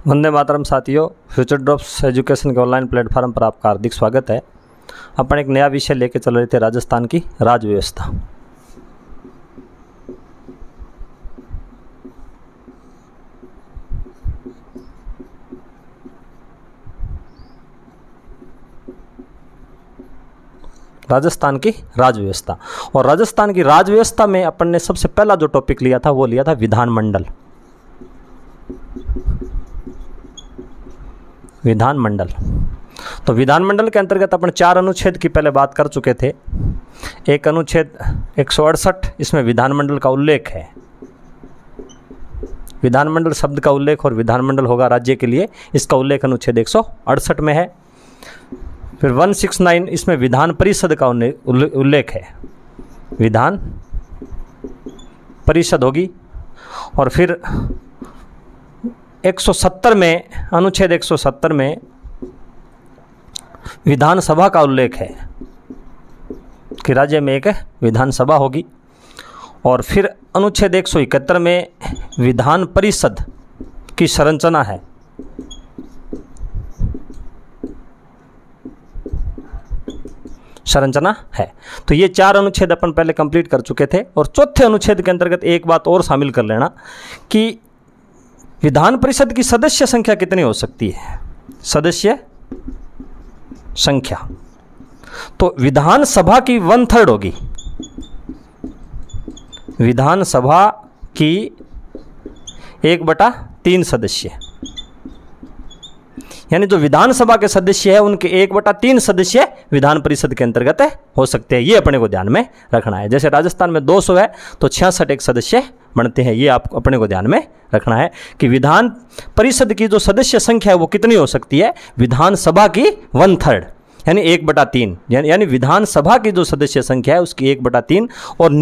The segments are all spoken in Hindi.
वंदे मातरम साथियों, फ्यूचर ड्रॉप्स एजुकेशन के ऑनलाइन प्लेटफॉर्म पर आपका हार्दिक स्वागत है। अपन एक नया विषय लेके चल रहे थे, राजस्थान की राज व्यवस्था। राजस्थान की राज व्यवस्था। और राजस्थान की राज व्यवस्था में अपन ने सबसे पहला जो टॉपिक लिया था वो लिया था विधानमंडल। विधानमंडल, तो विधानमंडल के अंतर्गत अपन 4 अनुच्छेद की पहले बात कर चुके थे। एक अनुच्छेद 168, इसमें विधानमंडल का उल्लेख है। विधानमंडल शब्द का उल्लेख और विधानमंडल होगा राज्य के लिए, इसका उल्लेख अनुच्छेद 168 में है। फिर 169, इसमें विधान परिषद का उल्लेख है, विधान परिषद होगी। और फिर 170 में, अनुच्छेद 170 में विधानसभा का उल्लेख है कि राज्य में एक विधानसभा होगी। और फिर अनुच्छेद 171 में विधान परिषद की संरचना है। तो ये 4 अनुच्छेद अपन पहले कंप्लीट कर चुके थे। और चौथे अनुच्छेद के अंतर्गत एक बात और शामिल कर लेना कि विधान परिषद की सदस्य संख्या कितनी हो सकती है। सदस्य संख्या, तो विधानसभा की 1/3 होगी। विधानसभा की 1/3 सदस्य, यानी जो विधानसभा के सदस्य है उनके 1/3 सदस्य विधान परिषद के अंतर्गत हो सकते हैं। ये अपने को ध्यान में रखना है। जैसे राजस्थान में 200 है तो 66 एक सदस्य बनते हैं। ये आप अपने को ध्यान में रखना है कि विधान परिषद की जो सदस्य संख्या है वो कितनी हो सकती है। विधानसभा की 1/3 यानी 1/3, यानी विधानसभा की जो सदस्य संख्या है उसकी 1/3। और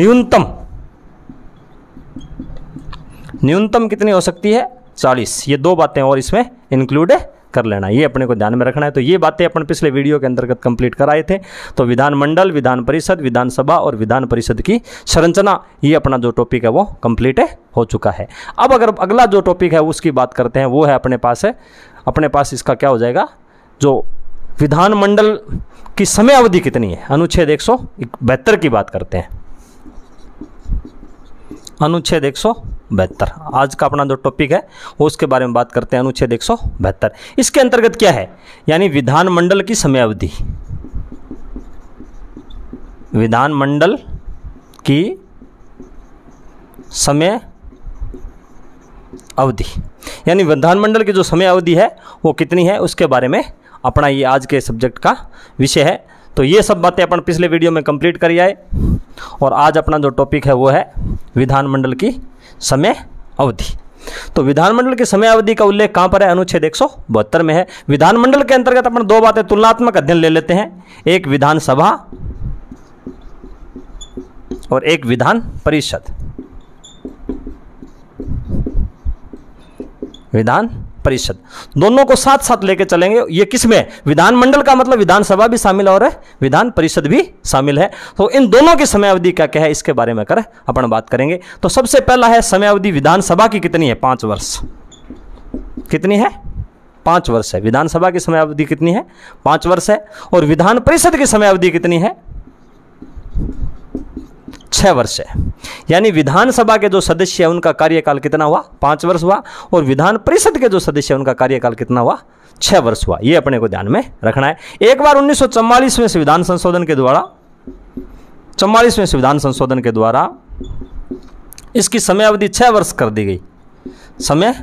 न्यूनतम कितनी हो सकती है, 40। ये 2 बातें और इसमें इंक्लूड कर लेना, ये अपने को ध्यान में रखना है। तो ये बातें अपन पिछले वीडियो के अंतर्गत कंप्लीट कराए थे। तो विधानमंडल, विधान परिषद, विधानसभा और विधान परिषद की संरचना, ये अपना जो टॉपिक है वो कंप्लीट हो चुका है। अब अगर अगला जो टॉपिक है उसकी बात करते हैं, वो है अपने पास इसका क्या हो जाएगा, जो विधानमंडल की समय अवधि कितनी है। अनुच्छेद 172 की बात करते हैं। अनुच्छेद 172 आज का अपना जो टॉपिक है वो उसके बारे में बात करते हैं। अनुच्छेद 172 इसके अंतर्गत क्या है, यानी विधानमंडल की समय अवधि। विधानमंडल की समय अवधि, यानी विधानमंडल की जो समय अवधि है वो कितनी है, उसके बारे में अपना ये आज के सब्जेक्ट का विषय है। तो ये सब बातें अपन पिछले वीडियो में कंप्लीट कर आए। और आज अपना जो टॉपिक है वो है विधानमंडल की समय अवधि। तो विधानमंडल की समय अवधि का उल्लेख कहाँ पर है, अनुच्छेद 172 में है। विधानमंडल के अंतर्गत अपन 2 बातें तुलनात्मक अध्ययन ले लेते हैं, एक विधानसभा और एक विधान परिषद। विधान परिषद दोनों को साथ साथ लेके चलेंगे। ये किसमें, विधानमंडल का मतलब विधानसभा भी शामिल और विधान परिषद भी शामिल है। तो इन दोनों की समय अवधि क्या क्या है इसके बारे में अपन बात करेंगे। तो सबसे पहला है समय अवधि विधानसभा की कितनी है, 5 वर्ष। कितनी है, 5 वर्ष है। विधानसभा की समय अवधि कितनी है, 5 वर्ष है। और विधान परिषद की समय अवधि कितनी है, 6 वर्ष है। यानी विधानसभा के जो सदस्य है उनका कार्यकाल कितना हुआ, 5 वर्ष हुआ। और विधान परिषद के जो सदस्य है उनका कार्यकाल कितना हुआ, 6 वर्ष हुआ। ये अपने को ध्यान में रखना है। एक बार 1944 में संविधान संशोधन के द्वारा 44वें संविधान संशोधन के द्वारा इसकी समय अवधि 6 वर्ष कर दी गई। समय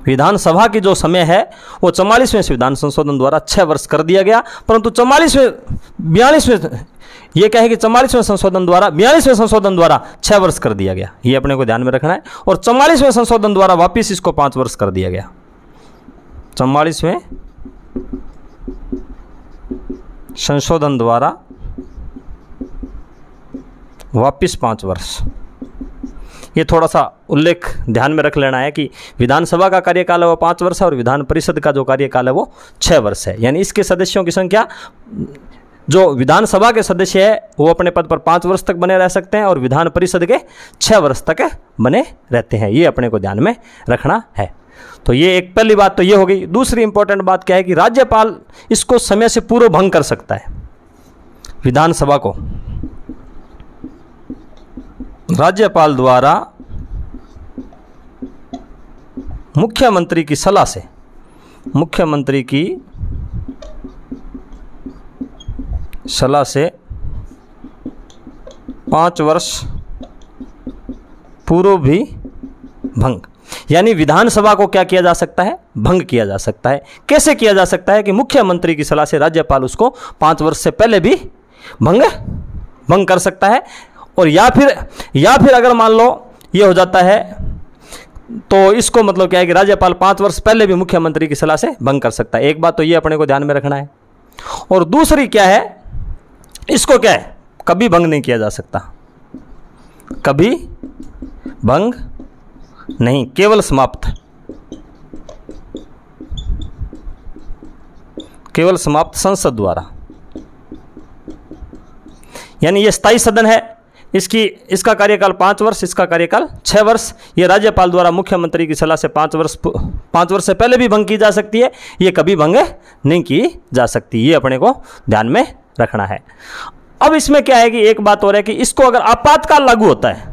विधानसभा की जो समय है वो 44वें संविधान संशोधन द्वारा 6 वर्ष कर दिया गया। परंतु 42वें ये क्या है कि 44वें संशोधन द्वारा 42वें संशोधन द्वारा 6 वर्ष कर दिया गया। ये अपने को ध्यान में रखना है। और 44वें संशोधन द्वारा वापिस इसको 5 वर्ष कर दिया गया। 44वें संशोधन द्वारा वापिस 5 वर्ष। ये थोड़ा सा उल्लेख ध्यान में रख लेना है कि विधानसभा का कार्यकाल है वो 5 वर्ष है और विधान परिषद का जो कार्यकाल है वो 6 वर्ष है। यानी इसके सदस्यों की संख्या जो विधानसभा के सदस्य है वो अपने पद पर 5 वर्ष तक बने रह सकते हैं और विधान परिषद के 6 वर्ष तक बने रहते हैं। ये अपने को ध्यान में रखना है। तो ये एक पहली बात तो ये हो गई। दूसरी इंपॉर्टेंट बात क्या है कि राज्यपाल इसको समय से पूर्व भंग कर सकता है। विधानसभा को राज्यपाल द्वारा मुख्यमंत्री की सलाह से, मुख्यमंत्री की सलाह से 5 वर्ष पूर्व भी भंग, यानी विधानसभा को क्या किया जा सकता है, भंग किया जा सकता है। कैसे किया जा सकता है कि मुख्यमंत्री की सलाह से राज्यपाल उसको 5 वर्ष से पहले भी भंग कर सकता है। और या फिर अगर मान लो ये हो जाता है तो इसको मतलब क्या है कि राज्यपाल 5 वर्ष पहले भी मुख्यमंत्री की सलाह से भंग कर सकता है। एक बात तो ये अपने को ध्यान में रखना है। और दूसरी क्या है, इसको क्या है, कभी भंग नहीं किया जा सकता, कभी भंग नहीं, केवल समाप्त, केवल समाप्त संसद द्वारा। यानी ये स्थायी सदन है, इसका कार्यकाल 5 वर्ष, इसका कार्यकाल 6 वर्ष। ये राज्यपाल द्वारा मुख्यमंत्री की सलाह से 5 वर्ष से पहले भी भंग की जा सकती है, ये कभी भंग नहीं की जा सकती। ये अपने को ध्यान में रखना है। अब इसमें क्या है कि एक बात और है कि इसको अगर आपातकाल लागू होता है,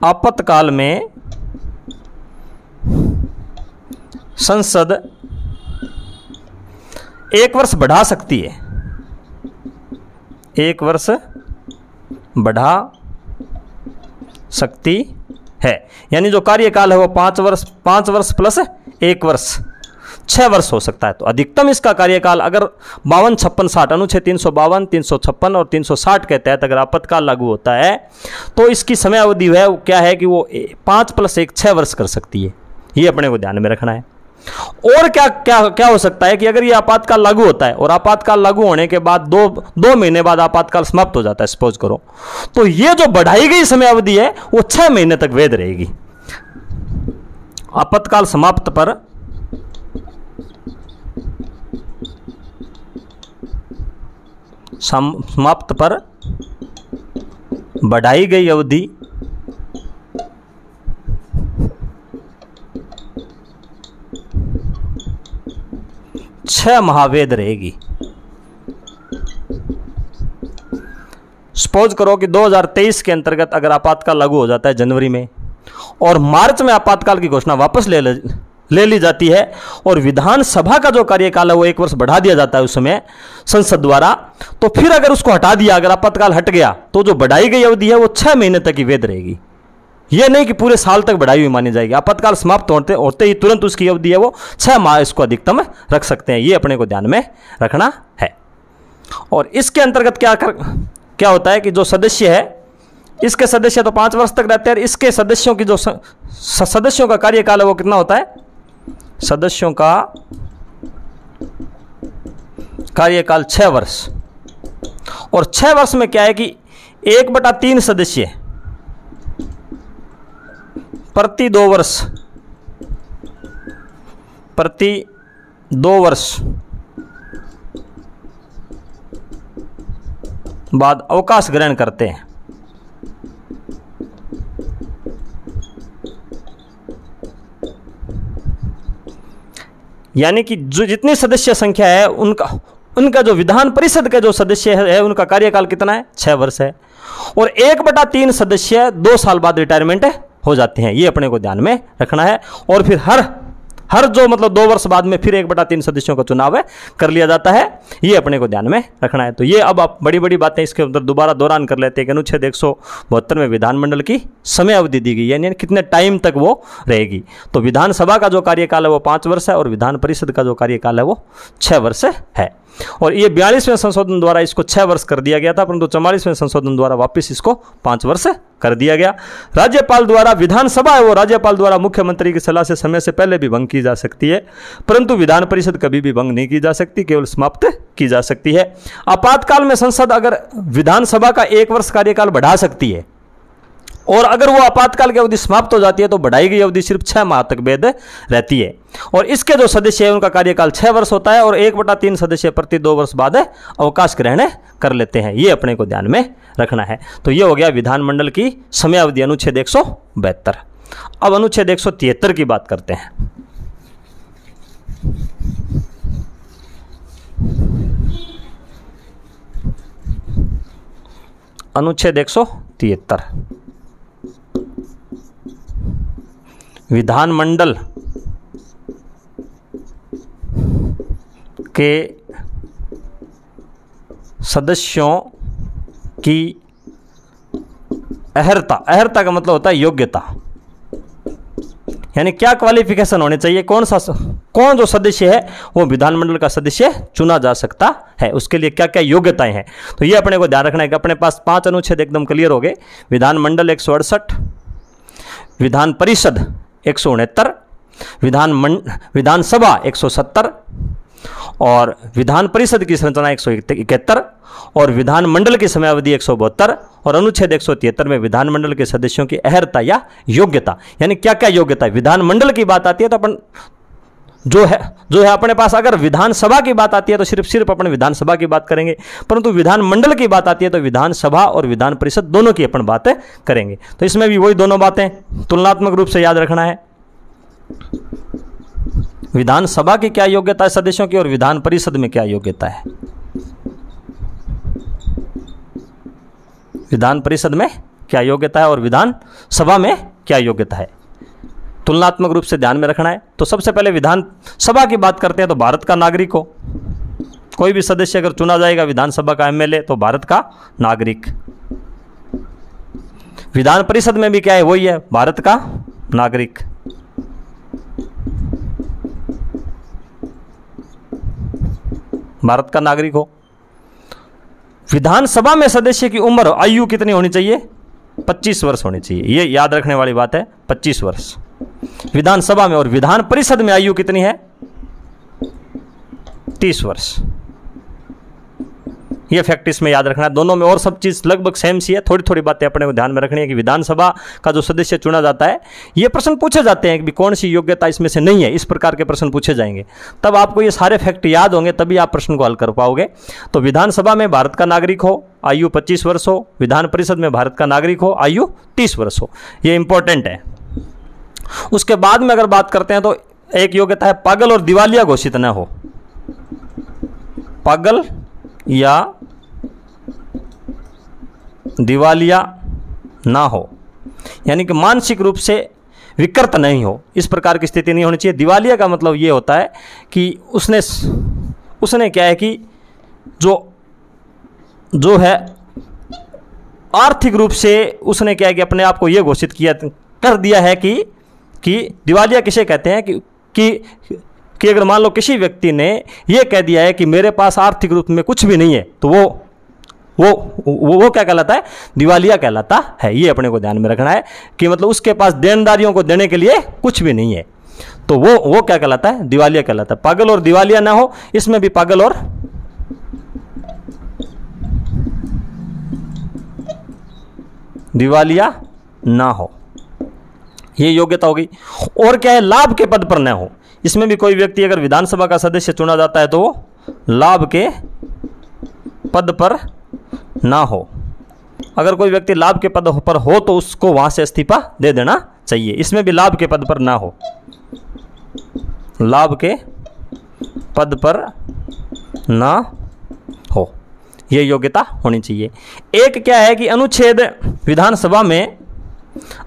आपातकाल में संसद 1 वर्ष बढ़ा सकती है, 1 वर्ष बढ़ा सकती है। यानी जो कार्यकाल है वो 5 वर्ष प्लस 1 वर्ष 6 वर्ष हो सकता है। तो अधिकतम इसका कार्यकाल अगर 52, 56, 60 अनुच्छेद 352, 356 और 360 के तहत अगर आपातकाल लागू होता है तो इसकी समय अवधि है वो क्या है कि वो 5 + 1 6 वर्ष कर सकती है। ये अपने को ध्यान में रखना है। और क्या हो सकता है कि अगर ये आपातकाल लागू होता है और आपातकाल लागू होने के बाद 2 महीने बाद आपातकाल समाप्त हो जाता है, सपोज करो, तो ये जो बढ़ाई गई समय अवधि है वो 6 महीने तक वैध रहेगी। आपातकाल समाप्त पर बढ़ाई गई अवधि 6 माह वैध रहेगी। सपोज करो कि 2023 के अंतर्गत अगर आपातकाल लागू हो जाता है जनवरी में और मार्च में आपातकाल की घोषणा वापस ले ली जाती है और विधानसभा का जो कार्यकाल है वो 1 वर्ष बढ़ा दिया जाता है उस समय संसद द्वारा, तो फिर अगर उसको हटा दिया, अगर आपातकाल हट गया तो जो बढ़ाई गई अवधि है वो 6 महीने तक ही वैध रहेगी। ये नहीं कि पूरे साल तक बढ़ाई हुई मानी जाएगी। आपातकाल समाप्त होते ही तुरंत उसकी अवधि है वो 6 माह इसको अधिकतम रख सकते हैं। ये अपने को ध्यान में रखना है। और इसके अंतर्गत क्या होता है कि जो सदस्य है, इसके सदस्य तो 5 वर्ष तक रहते हैं। इसके सदस्यों की जो सदस्यों का कार्यकाल है वो कितना होता है, सदस्यों का कार्यकाल 6 वर्ष। और 6 वर्ष में क्या है कि 1/3 सदस्य प्रति 2 वर्ष बाद अवकाश ग्रहण करते हैं। यानी कि जो जितनी सदस्य संख्या है उनका जो विधान परिषद के जो सदस्य है उनका कार्यकाल कितना है, 6 वर्ष है। और 1/3 सदस्य 2 साल बाद रिटायरमेंट हो जाते हैं। ये अपने को ध्यान में रखना है। और फिर हर जो मतलब 2 वर्ष बाद में फिर 1/3 सदस्यों का चुनाव कर लिया जाता है। ये अपने को ध्यान में रखना है। तो ये अब आप बड़ी बड़ी बातें इसके अंदर दोबारा दौरान कर लेते हैं कि अनुच्छेद 172 में विधानमंडल की समय अवधि दी गई है, यानी कितने टाइम तक वो रहेगी। तो विधानसभा का जो कार्यकाल है वो 5 वर्ष है और विधान परिषद का जो कार्यकाल है वो 6 वर्ष है। और ये 42वें संशोधन द्वारा इसको 6 वर्ष कर दिया गया था, परंतु 44वें संशोधन द्वारा वापस इसको 5 वर्ष कर दिया गया। राज्यपाल द्वारा विधानसभा है वो राज्यपाल द्वारा मुख्यमंत्री की सलाह से समय से पहले भी भंग की जा सकती है, परंतु विधान परिषद कभी भी भंग नहीं की जा सकती, केवल समाप्त की जा सकती है। आपातकाल में संसद अगर विधानसभा का 1 वर्ष कार्यकाल बढ़ा सकती है और अगर वो आपातकाल की अवधि समाप्त हो जाती है तो बढ़ाई गई अवधि सिर्फ 6 माह तक वैध रहती है। और इसके जो सदस्य है उनका कार्यकाल 6 वर्ष होता है और 1/3 सदस्य प्रति 2 वर्ष बाद अवकाश ग्रहण कर लेते हैं। ये अपने को ध्यान में रखना है। तो ये हो गया विधानमंडल की समयावधि अनुच्छेद 172। अब अनुच्छेद 173 की बात करते हैं। अनुच्छेद 173 विधानमंडल के सदस्यों की अहर्ता, अहर्ता का मतलब होता है योग्यता, यानी क्या क्वालिफिकेशन होने चाहिए, कौन जो सदस्य है वो विधानमंडल का सदस्य चुना जा सकता है, उसके लिए क्या क्या योग्यताएं हैं। तो ये अपने को ध्यान रखना है कि अपने पास 5 अनुच्छेद एकदम क्लियर हो गए। विधानमंडल 168, विधान परिषद 169, विधानसभा 170 और विधान परिषद की संरचना 171 और विधानमंडल की समयावधि 172 और अनुच्छेद 173 में विधानमंडल के सदस्यों की अहर्ता या योग्यता, यानी क्या क्या योग्यता है। विधानमंडल की बात आती है तो अपन जो है अपने पास, अगर विधानसभा की बात आती है तो सिर्फ अपन विधानसभा की बात करेंगे, परंतु विधानमंडल की बात आती है तो विधानसभा और विधान परिषद दोनों की अपन बातें करेंगे। तो इसमें भी वही दोनों बातें तुलनात्मक रूप से याद रखना है। विधानसभा की क्या योग्यता है सदस्यों की और विधान परिषद में क्या योग्यता है। विधान परिषद में क्या योग्यता है और विधान सभा में क्या योग्यता है, तुलनात्मक रूप से ध्यान में रखना है। तो सबसे पहले विधानसभा की बात करते हैं तो भारत का नागरिक हो, कोई भी सदस्य अगर चुना जाएगा विधानसभा का एमएलए तो भारत का नागरिक। विधान परिषद में भी क्या है, वही है, भारत का नागरिक। भारत का नागरिक हो। विधानसभा में सदस्य की उम्र आयु कितनी होनी चाहिए, 25 वर्ष होनी चाहिए, ये याद रखने वाली बात है, 25 वर्ष विधानसभा में। और विधान परिषद में आयु कितनी है, 30 वर्ष। ये फैक्ट इसमें याद रखना है, दोनों में और सब चीज़ लगभग सेम सी है, थोड़ी थोड़ी बातें अपने को ध्यान में रखनी है कि विधानसभा का जो सदस्य चुना जाता है, ये प्रश्न पूछे जाते हैं कि कौन सी योग्यता इसमें से नहीं है, इस प्रकार के प्रश्न पूछे जाएंगे। तब आपको ये सारे फैक्ट याद होंगे, तभी आप प्रश्न को हल कर पाओगे। तो विधानसभा में भारत का नागरिक हो, आयु 25 वर्ष हो, विधान परिषद में भारत का नागरिक हो, आयु 30 वर्ष हो, ये इंपॉर्टेंट है। उसके बाद में अगर बात करते हैं तो एक योग्यता है पागल और दिवालिया घोषित न हो। पागल या दिवालिया ना हो, यानी कि मानसिक रूप से विकृत नहीं हो, इस प्रकार की स्थिति नहीं होनी चाहिए। दिवालिया का मतलब ये होता है कि उसने क्या है कि जो है आर्थिक रूप से उसने क्या है कि अपने आप को ये घोषित कर दिया है कि दिवालिया किसे कहते हैं कि अगर मान लो किसी व्यक्ति ने ये कह दिया है कि मेरे पास आर्थिक रूप में कुछ भी नहीं है, तो वो क्या कहलाता है, दिवालिया कहलाता है। ये अपने को ध्यान में रखना है कि मतलब उसके पास देनदारियों को देने के लिए कुछ भी नहीं है, तो वो क्या कहलाता है, दिवालिया कहलाता है। पागल और दिवालिया ना हो, इसमें भी पागल और दिवालिया ना हो, ये योग्यता हो गई। और क्या है, लाभ के पद पर न हो, इसमें भी कोई व्यक्ति अगर विधानसभा का सदस्य चुना जाता है तो वो लाभ के पद पर ना हो। अगर कोई व्यक्ति लाभ के पद पर हो तो उसको वहां से इस्तीफा दे देना चाहिए। इसमें भी लाभ के पद पर ना हो, लाभ के पद पर ना हो, ये योग्यता होनी चाहिए। एक क्या है कि अनुच्छेद विधानसभा में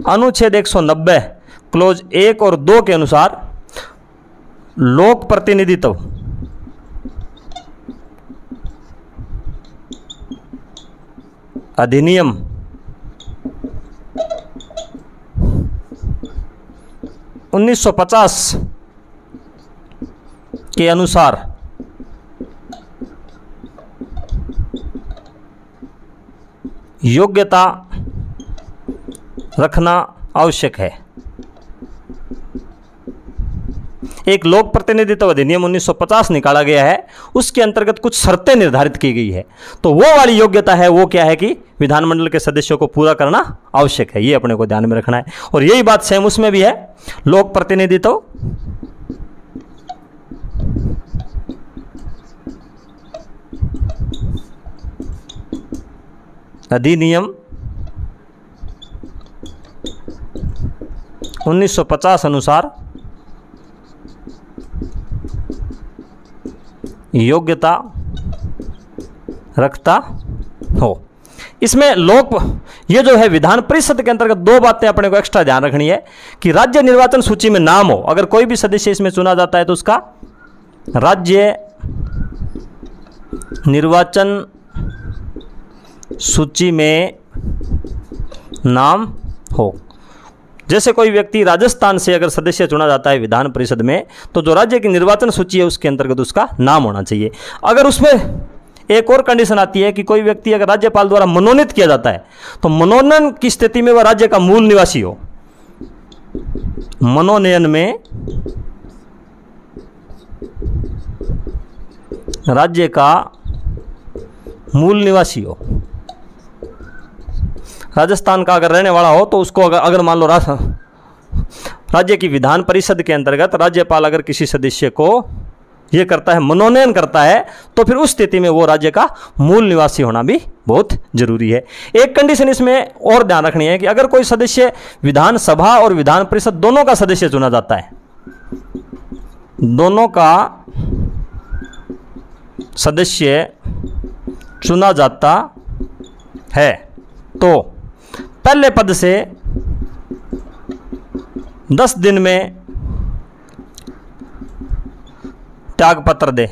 अनुच्छेद 190 क्लोज 1 और 2 के अनुसार लोक प्रतिनिधित्व अधिनियम 1950 के अनुसार योग्यता रखना आवश्यक है। एक लोक प्रतिनिधित्व अधिनियम 1950 निकाला गया है, उसके अंतर्गत कुछ शर्तें निर्धारित की गई है। तो वो वाली योग्यता है वो क्या है कि विधानमंडल के सदस्यों को पूरा करना आवश्यक है, ये अपने को ध्यान में रखना है। और यही बात सेम उसमें भी है, लोक प्रतिनिधित्व अधिनियम 1950 अनुसार योग्यता रखता हो। इसमें लोक ये जो है विधान परिषद के अंतर्गत दो बातें अपने को एक्स्ट्रा ध्यान रखनी है कि राज्य निर्वाचन सूची में नाम हो, अगर कोई भी सदस्य इसमें चुना जाता है तो उसका राज्य निर्वाचन सूची में नाम हो। जैसे कोई व्यक्ति राजस्थान से अगर सदस्य चुना जाता है विधान परिषद में, तो जो राज्य की निर्वाचन सूची है उसके अंतर्गत उसका नाम होना चाहिए। अगर उसमें एक और कंडीशन आती है कि कोई व्यक्ति अगर राज्यपाल द्वारा मनोनीत किया जाता है तो मनोनयन की स्थिति में वह राज्य का मूल निवासी हो। मनोनयन में राज्य का मूल निवासी हो, राजस्थान का अगर रहने वाला हो तो उसको अगर मान लो राज्य की विधान परिषद के अंतर्गत राज्यपाल अगर किसी सदस्य को ये करता है, मनोनयन करता है, तो फिर उस स्थिति में वो राज्य का मूल निवासी होना भी बहुत जरूरी है। एक कंडीशन इसमें और ध्यान रखनी है कि अगर कोई सदस्य विधानसभा और विधान परिषद दोनों का सदस्य चुना जाता है, दोनों का सदस्य चुना जाता है, तो पहले पद से 10 दिन में त्यागपत्र दे।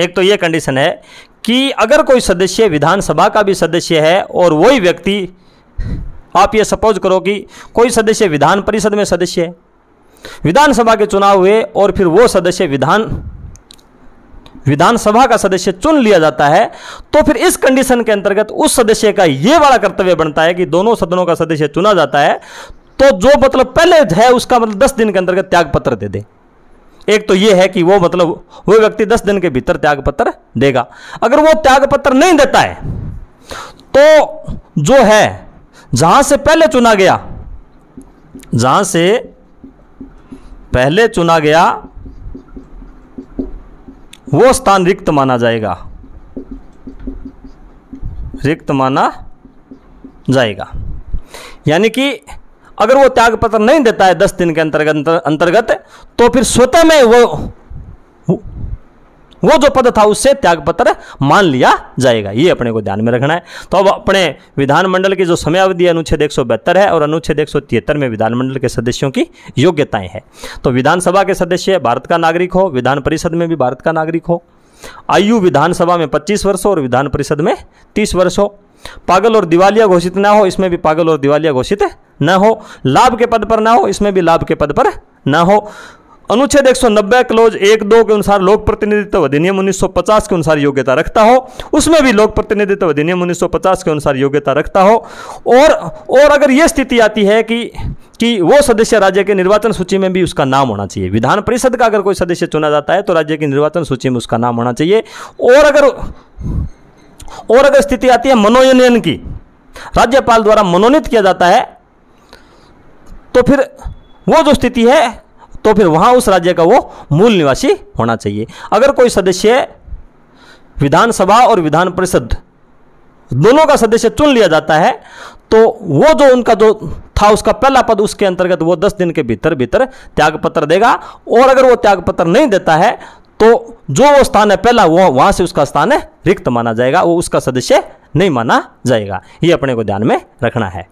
एक तो ये कंडीशन है कि अगर कोई सदस्य विधानसभा का भी सदस्य है और वही व्यक्ति, आप ये सपोज करो कि कोई सदस्य विधान परिषद में सदस्य है, विधानसभा के चुनाव हुए और फिर वो सदस्य विधानसभा का सदस्य चुन लिया जाता है, तो फिर इस कंडीशन के अंतर्गत उस सदस्य का ये वाला कर्तव्य बनता है कि दोनों सदनों का सदस्य चुना जाता है तो जो मतलब पहले है उसका मतलब 10 दिन के अंतर्गत त्यागपत्र दे दे। एक तो ये है कि वो मतलब वो व्यक्ति 10 दिन के भीतर त्यागपत्र देगा। अगर वो त्यागपत्र नहीं देता है तो जो है जहां से पहले चुना गया, जहां से पहले चुना गया वो स्थान रिक्त माना जाएगा, रिक्त माना जाएगा। यानी कि अगर वो त्यागपत्र नहीं देता है 10 दिन के अंतर्गत तो फिर स्वतः में वो जो पद था उससे त्यागपत्र मान लिया जाएगा। ये अपने को ध्यान में रखना है। तो अब अपने विधानमंडल की जो समयावधि अनुच्छेद 172 है और अनुच्छेद 173 में विधानमंडल के सदस्यों की योग्यताएं हैं। तो विधानसभा के सदस्य भारत का नागरिक हो, विधान परिषद में भी भारत का नागरिक हो, आयु विधानसभा में 25 वर्ष हो और विधान परिषद में 30 वर्ष हो, पागल और दिवालिया घोषित ना हो, इसमें भी पागल और दिवालिया घोषित न हो, लाभ के पद पर ना हो, इसमें भी लाभ के पद पर ना हो, अनुच्छेद 190 क्लोज 1-2 के अनुसार लोक प्रतिनिधित्व अधिनियम 1950 के अनुसार योग्यता रखता हो, उसमें भी लोक प्रतिनिधित्व अधिनियम 1950 के अनुसार योग्यता रखता हो। और अगर यह स्थिति आती है कि वो सदस्य राज्य के निर्वाचन सूची में भी उसका नाम होना चाहिए। विधान परिषद का अगर कोई सदस्य चुना जाता है तो राज्य की निर्वाचन सूची में उसका नाम होना चाहिए। और अगर स्थिति आती है मनोनयन की, राज्यपाल द्वारा मनोनीत किया जाता है, तो फिर वो जो स्थिति है तो फिर वहां उस राज्य का वो मूल निवासी होना चाहिए। अगर कोई सदस्य विधानसभा और विधान परिषद दोनों का सदस्य चुन लिया जाता है तो वो जो उनका जो था उसका पहला पद, उसके अंतर्गत वो 10 दिन के भीतर त्यागपत्र देगा। और अगर वो त्यागपत्र नहीं देता है तो जो वो स्थान है पहला, वो वहां से उसका स्थान है रिक्त माना जाएगा, वो उसका सदस्य नहीं माना जाएगा। ये अपने को ध्यान में रखना है।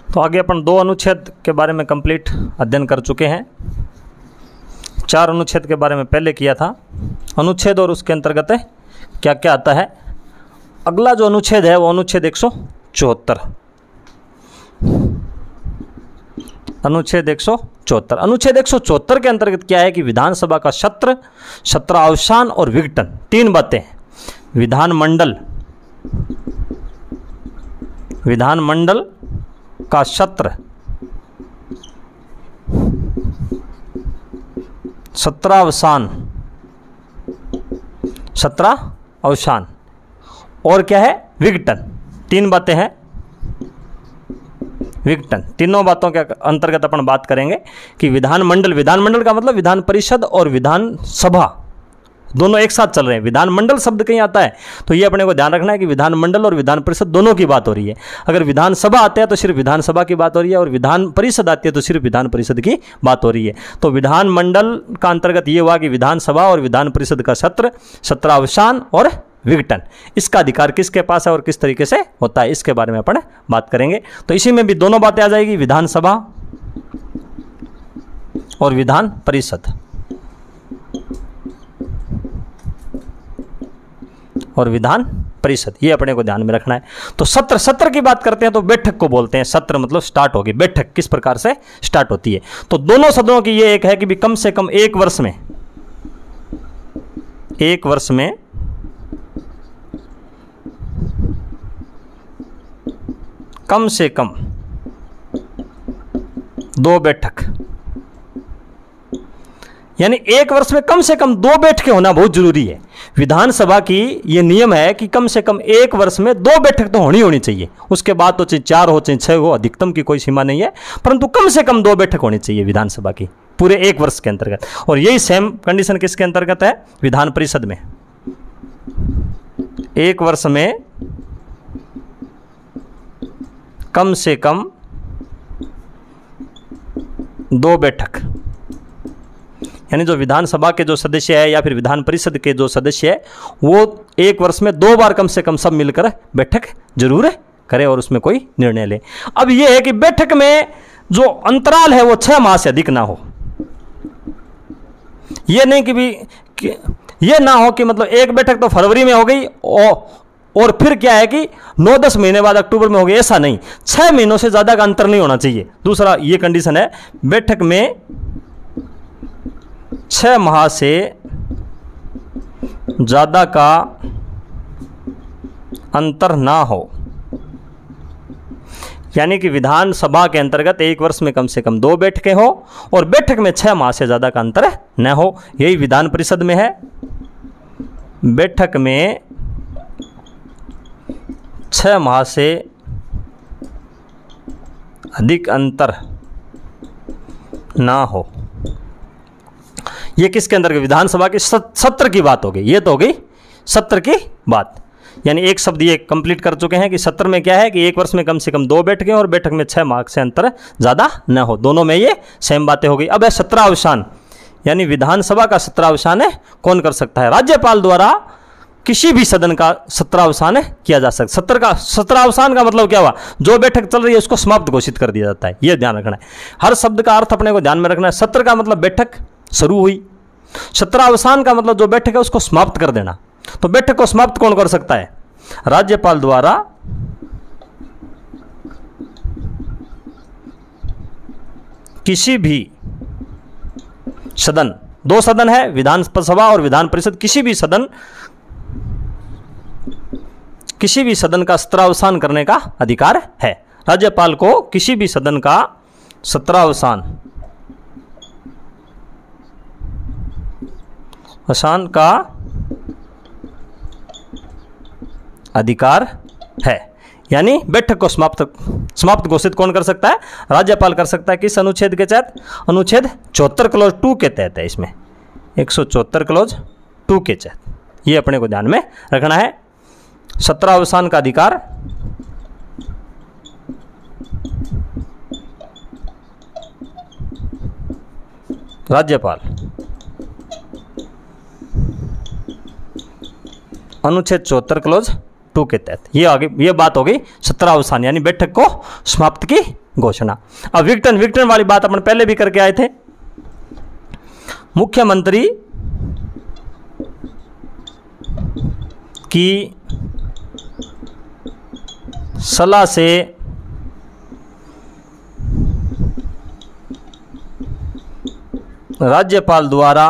तो आगे अपन 2 अनुच्छेद के बारे में कंप्लीट अध्ययन कर चुके हैं। 4 अनुच्छेद के बारे में पहले किया था। अनुच्छेद और उसके अंतर्गत क्या क्या आता है। अगला जो अनुच्छेद है वो अनुच्छेद 174। अनुच्छेद 174। अनुच्छेद 174 के अंतर्गत क्या है कि विधानसभा का सत्र, सत्रावसान और विघटन, 3 बातें। विधानमंडल का सत्र, सत्रावसान, 17 अवसान, और क्या है विघटन। 3 बातें हैं विघटन। तीनों बातों के अंतर्गत अपन बात करेंगे कि विधानमंडल, विधानमंडल का मतलब विधान परिषद और विधानसभा दोनों एक साथ चल रहे हैं। विधानमंडल शब्द कहीं आता है तो ये अपने को ध्यान रखना है कि विधानमंडल और विधान परिषद दोनों की बात हो रही है। अगर विधानसभा आता है तो सिर्फ विधानसभा की बात हो रही है, और विधान परिषद आती है तो सिर्फ विधान परिषद की बात हो रही है। तो विधानमंडल का अंतर्गत ये हुआ कि विधानसभा और विधान परिषद का सत्र, 17 अवसान और विघटन, इसका अधिकार किसके पास है और किस तरीके से होता है, इसके बारे में अपन बात करेंगे। तो इसी में भी दोनों बातें आ जाएगी, विधानसभा और विधान परिषद, और विधान परिषद, ये अपने को ध्यान में रखना है। तो सत्र, सत्र की बात करते हैं तो बैठक को बोलते हैं। सत्र मतलब स्टार्ट होगी, बैठक किस प्रकार से स्टार्ट होती है। तो दोनों सदनों की ये एक है कि भी कम से कम एक वर्ष में कम से कम 2 बैठक, यानी एक वर्ष में कम से कम 2 बैठकें होना बहुत जरूरी है। विधानसभा की ये नियम है कि कम से कम एक वर्ष में 2 बैठक तो होनी चाहिए। उसके बाद तो चाहे 4 हो चाहे 6 हो, अधिकतम की कोई सीमा नहीं है, परंतु कम से कम 2 बैठक होनी चाहिए विधानसभा की पूरे एक वर्ष के अंतर्गत। और यही सेम कंडीशन किसके अंतर्गत है, विधान परिषद में। एक वर्ष में कम से कम 2 बैठक, यानी जो विधानसभा के जो सदस्य है या फिर विधान परिषद के जो सदस्य है वो एक वर्ष में 2 बार कम से कम सब मिलकर बैठक जरूर करें और उसमें कोई निर्णय ले। अब ये है कि बैठक में जो अंतराल है वो 6 माह से अधिक ना हो। ये नहीं कि ये ना हो कि मतलब एक बैठक तो फरवरी में हो गई और फिर क्या है कि 9-10 महीने बाद अक्टूबर में हो गई, ऐसा नहीं। 6 महीनों से ज़्यादा का अंतर नहीं होना चाहिए। दूसरा ये कंडीशन है, बैठक में 6 माह से ज़्यादा का अंतर ना हो, यानी कि विधानसभा के अंतर्गत एक वर्ष में कम से कम 2 बैठकें हो और बैठक में 6 माह से ज़्यादा का अंतर न हो। यही विधान परिषद में है, बैठक में 6 माह से अधिक अंतर ना हो। ये किसके अंदर, विधानसभा के सत्र की बात हो गई। ये तो हो गई सत्र की बात, यानी एक शब्द ये कंप्लीट कर चुके हैं कि सत्र में क्या है कि एक वर्ष में कम से कम 2 बैठकें और बैठक में 6 माह से अंतर ज़्यादा न हो। दोनों में ये सेम बातें हो गई। अब है 17 अवसान, यानी विधानसभा का 17 अवसान है कौन कर सकता है, राज्यपाल द्वारा किसी भी सदन का 17 अवसान किया जा सकता। 17 अवसान का मतलब क्या हुआ, जो बैठक चल रही है उसको समाप्त घोषित कर दिया जाता है। यह ध्यान रखना है, हर शब्द का अर्थ अपने को ध्यान में रखना है। सत्र का मतलब बैठक शुरू हुई, 17 अवसान का मतलब जो बैठक है उसको समाप्त कर देना। तो बैठक को समाप्त कौन कर सकता है, राज्यपाल द्वारा किसी भी सदन, 2 सदन है विधानसभा और विधान परिषद, किसी भी सदन का 17 अवसान करने का अधिकार है। राज्यपाल को किसी भी सदन का 17 अवसान का अधिकार है, यानी बैठक को समाप्त घोषित कौन कर सकता है, राज्यपाल कर सकता है। किस अनुच्छेद के तहत, अनुच्छेद 74 क्लॉज 2 के तहत है। इसमें 174 क्लॉज 2 के तहत ये अपने को ध्यान में रखना है। 17 अवसान का अधिकार राज्यपाल, अनुच्छेद 74 क्लॉज 2 के तहत। ये बात हो गई 17 अवसान, यानी बैठक को समाप्त की घोषणा। अब विघटन वाली बात अपन पहले भी करके आए थे। मुख्यमंत्री की सलाह से राज्यपाल द्वारा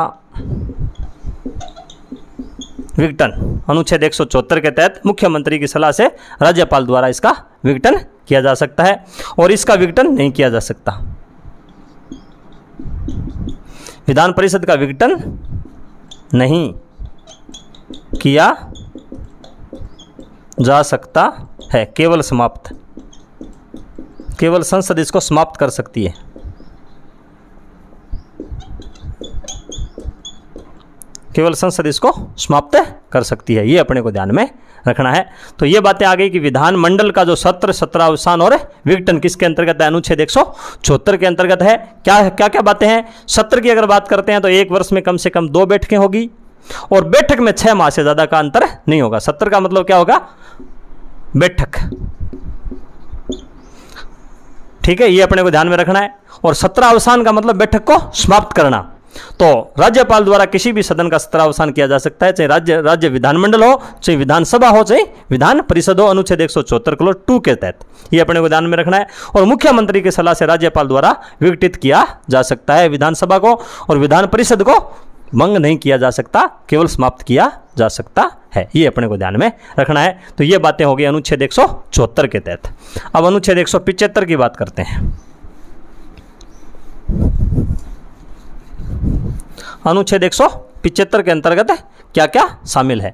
विघटन, अनुच्छेद 174 के तहत मुख्यमंत्री की सलाह से राज्यपाल द्वारा इसका विघटन किया जा सकता है और इसका विघटन नहीं किया जा सकता। विधान परिषद का विघटन नहीं किया जा सकता है, केवल समाप्त, केवल संसद इसको समाप्त कर सकती है। केवल संसद इसको समाप्त कर सकती है, ये अपने को ध्यान में रखना है। तो ये बातें आ गई कि विधानमंडल का जो सत्र, सत्रावसान और विघटन किसके अंतर्गत है, अनुच्छेद 174 के अंतर्गत है। क्या क्या बातें हैं? सत्र की अगर बात करते हैं तो एक वर्ष में कम से कम 2 बैठकें होगी और बैठक में 6 माह से ज़्यादा का अंतर नहीं होगा। सत्र का मतलब क्या होगा? बैठक, ठीक है, ये अपने को ध्यान में रखना है। और सत्रावसान का मतलब बैठक को समाप्त करना। तो राज्यपाल द्वारा किसी भी सदन का सत्रावसान किया जा सकता है, चाहे राज्य विधानमंडल हो, चाहे विधानसभा हो, चाहे विधान परिषद हो, अनुच्छेद 174 क्लॉज 2 के तहत, ये अपने को ध्यान में रखना है। और मुख्यमंत्री की सलाह से राज्यपाल द्वारा विघटित किया जा सकता है विधानसभा को, और विधान परिषद को भंग नहीं किया जा सकता, केवल समाप्त किया जा सकता है, ये अपने को ध्यान में रखना है। तो ये बातें हो गई अनुच्छेद 174 के तहत। अब अनुच्छेद 175 की बात करते हैं। अनुच्छेद 175 के अंतर्गत क्या क्या शामिल है?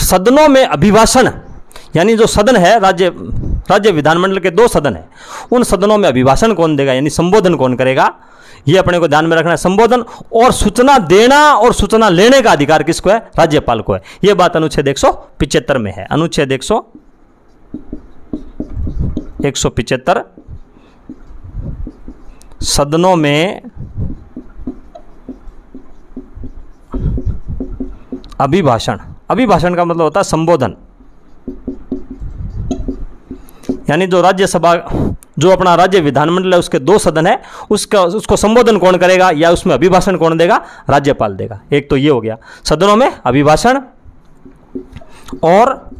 सदनों में अभिभाषण, यानी जो सदन है, राज्य विधानमंडल के 2 सदन है, उन सदनों में अभिभाषण कौन देगा, यानी संबोधन कौन करेगा, ये अपने को ध्यान में रखना है। संबोधन और सूचना देना और सूचना लेने का अधिकार किसको है? राज्यपाल को है। ये बात अनुच्छेद 175 में है। अनुच्छेद 175 सदनों में अभिभाषण, अभिभाषण का मतलब होता है संबोधन, यानी जो राज्यसभा, जो अपना राज्य विधानमंडल है उसके 2 सदन है, उसको संबोधन कौन करेगा या उसमें अभिभाषण कौन देगा? राज्यपाल देगा। एक तो ये हो गया सदनों में अभिभाषण, और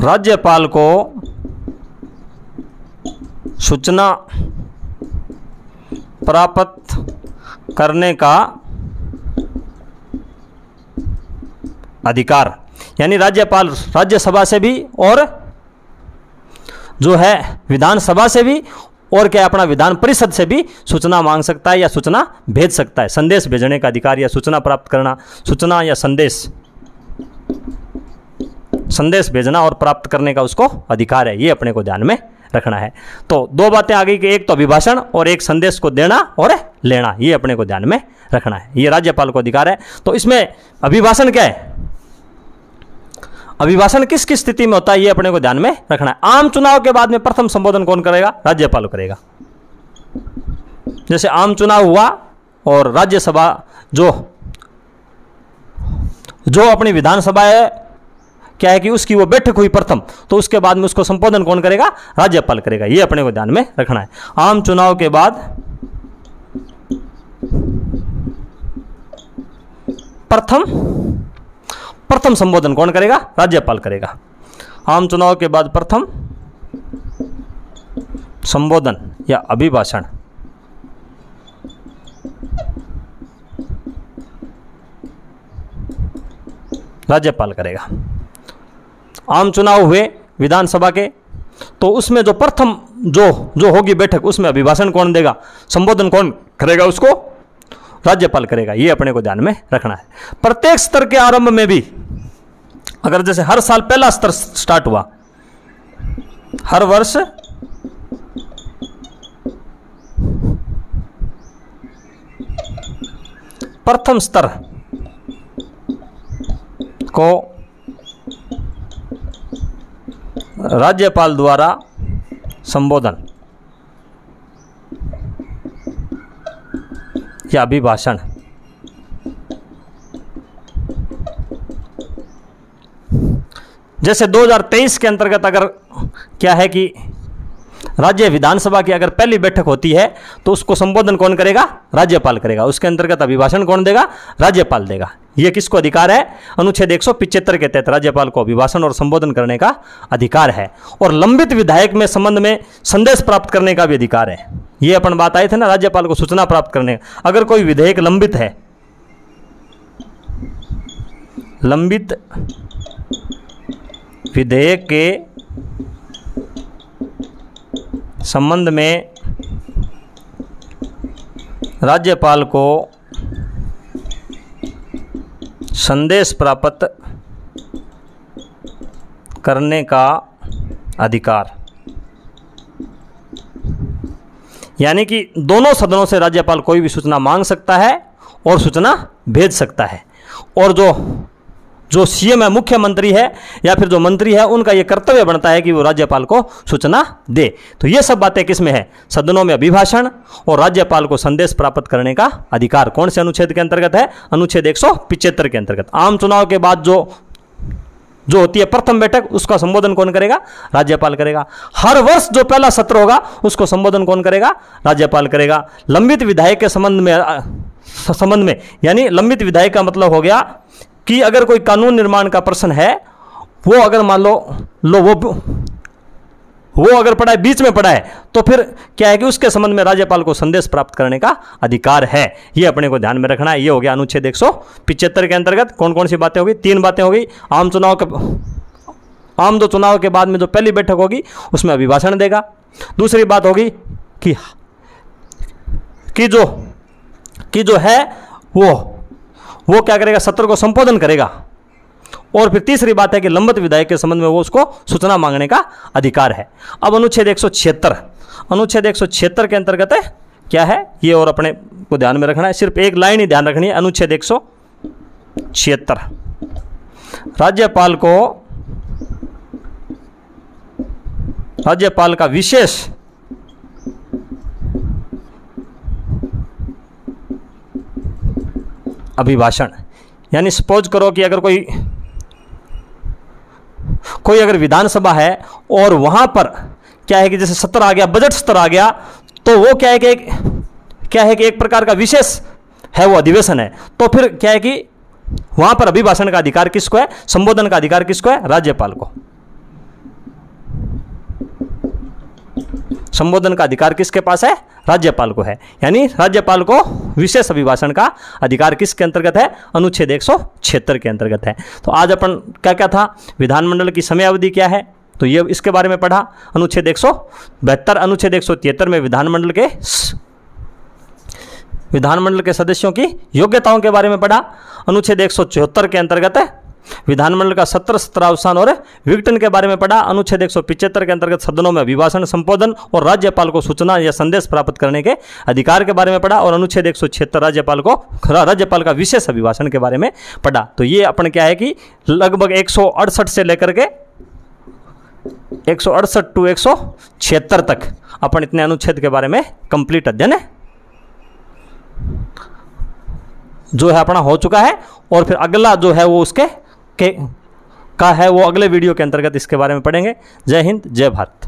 राज्यपाल को सूचना प्राप्त करने का अधिकार, यानी राज्यपाल राज्यसभा से भी और जो है विधानसभा से भी और क्या अपना विधान परिषद से भी सूचना मांग सकता है या सूचना भेज सकता है। संदेश भेजने का अधिकार या सूचना प्राप्त करना, सूचना या संदेश भेजना और प्राप्त करने का उसको अधिकार है, ये अपने को ध्यान में रखना है। तो 2 बातें आ गई कि एक तो अभिभाषण और एक संदेश को देना और लेना, ये अपने को ध्यान में रखना है, ये राज्यपाल को अधिकार है। तो इसमें अभिभाषण क्या है, अभिभाषण किस किस स्थिति में होता है, ये अपने को ध्यान में रखना है। आम चुनाव के बाद में प्रथम संबोधन कौन करेगा? राज्यपाल करेगा। जैसे आम चुनाव हुआ और राज्यसभा जो अपनी विधानसभा है, क्या है कि उसकी वो बैठक हुई प्रथम, तो उसके बाद में उसको संबोधन कौन करेगा? राज्यपाल करेगा, ये अपने को ध्यान में रखना है। आम चुनाव के बाद प्रथम संबोधन कौन करेगा? राज्यपाल करेगा। आम चुनाव के बाद प्रथम संबोधन या अभिभाषण राज्यपाल करेगा। आम चुनाव हुए विधानसभा के, तो उसमें जो प्रथम जो होगी बैठक, उसमें अभिभाषण कौन देगा, संबोधन कौन करेगा, उसको राज्यपाल करेगा, ये अपने को ध्यान में रखना है। प्रत्येक स्तर के आरंभ में भी, अगर जैसे हर साल पहला स्तर स्टार्ट हुआ, हर वर्ष प्रथम स्तर को राज्यपाल द्वारा संबोधन या अभिभाषण जैसे 2023 के अंतर्गत अगर क्या है कि राज्य विधानसभा की अगर पहली बैठक होती है तो उसको संबोधन कौन करेगा? राज्यपाल करेगा। उसके अंतर्गत अभिभाषण कौन देगा? राज्यपाल देगा। यह किसको अधिकार है? अनुच्छेद 175 के तहत राज्यपाल को अभिभाषण और संबोधन करने का अधिकार है। और लंबित विधायक में संबंध में संदेश प्राप्त करने का भी अधिकार है। ये अपन बात आए थे ना, राज्यपाल को सूचना प्राप्त करने, अगर कोई विधेयक लंबित है, लंबित विधेयक के संबंध में राज्यपाल को संदेश प्राप्त करने का अधिकार, यानी कि दोनों सदनों से राज्यपाल कोई भी सूचना मांग सकता है और सूचना भेज सकता है, और जो सीएम है, मुख्यमंत्री है या फिर जो मंत्री है, उनका यह कर्तव्य बनता है कि वो राज्यपाल को सूचना दे। तो ये सब बातें किस में है? सदनों में अभिभाषण और राज्यपाल को संदेश प्राप्त करने का अधिकार कौन से अनुच्छेद के अंतर्गत है? अनुच्छेद 175 के अंतर्गत। आम चुनाव के बाद जो होती है प्रथम बैठक, उसका संबोधन कौन करेगा? राज्यपाल करेगा। हर वर्ष जो पहला सत्र होगा उसको संबोधन कौन करेगा? राज्यपाल करेगा। लंबित विधायक के संबंध में यानी लंबित विधायक का मतलब हो गया कि अगर कोई कानून निर्माण का प्रश्न है, वो अगर मान लो वो अगर पड़ा है, बीच में पड़ा है, तो फिर क्या है कि उसके संबंध में राज्यपाल को संदेश प्राप्त करने का अधिकार है। ये अपने को ध्यान में रखना है। ये हो गया अनुच्छेद 175 के अंतर्गत। कौन कौन सी बातें होगी? 3 बातें होगी। आम चुनाव के बाद में जो पहली बैठक होगी उसमें अभिभाषण देगा। दूसरी बात होगी कि जो है वो क्या करेगा? सत्र को संबोधन करेगा। और फिर तीसरी बात है कि लंबित विधायक के संबंध में वो उसको सूचना मांगने का अधिकार है। अब अनुच्छेद 176 के अंतर्गत है क्या है ये, और अपने को ध्यान में रखना है। सिर्फ एक लाइन ही ध्यान रखनी है। अनुच्छेद 176 राज्यपाल का विशेष अभिभाषण, यानी सपोज करो कि अगर कोई अगर विधानसभा है और वहां पर क्या है कि जैसे सत्र आ गया, बजट सत्र आ गया, तो वो क्या है कि एक प्रकार का विशेष है, वो अधिवेशन है, तो फिर क्या है कि वहां पर अभिभाषण का अधिकार किसको है? संबोधन का अधिकार किसको है? राज्यपाल को। संबोधन का अधिकार किसके पास है? राज्यपाल को है। यानी राज्यपाल को विशेष अभिभाषण का अधिकार किसके अंतर्गत है? अनुच्छेद 176 के अंतर्गत है। तो आज अपन क्या था, विधानमंडल की समयावधि क्या है, तो ये इसके बारे में पढ़ा। अनुच्छेद 172, अनुच्छेद 173 में विधानमंडल के सदस्यों की योग्यताओं के बारे में पढ़ा। अनुच्छेद 174 के अंतर्गत है विधानमंडल का सत्रावसान और विघटन के बारे में पढ़ा। अनुच्छेद 175 के अंतर्गत सदनों में अभिभाषण, संबोधन और राज्यपाल को सूचना या संदेश प्राप्त करने के अधिकार के बारे में पढ़ा। और अनुच्छेद 176 राज्यपाल का विशेष अभिभाषण के बारे में पढ़ा। तो ये अपन क्या है कि लगभग 168 से लेकर के 168 टू 176 तक अपन इतने अनुच्छेद के बारे में कंप्लीट अध्ययन जो है अपना हो चुका है। और फिर अगला जो है वो उसके का है वो अगले वीडियो के अंतर्गत इसके बारे में पढ़ेंगे। जय हिंद, जय भारत।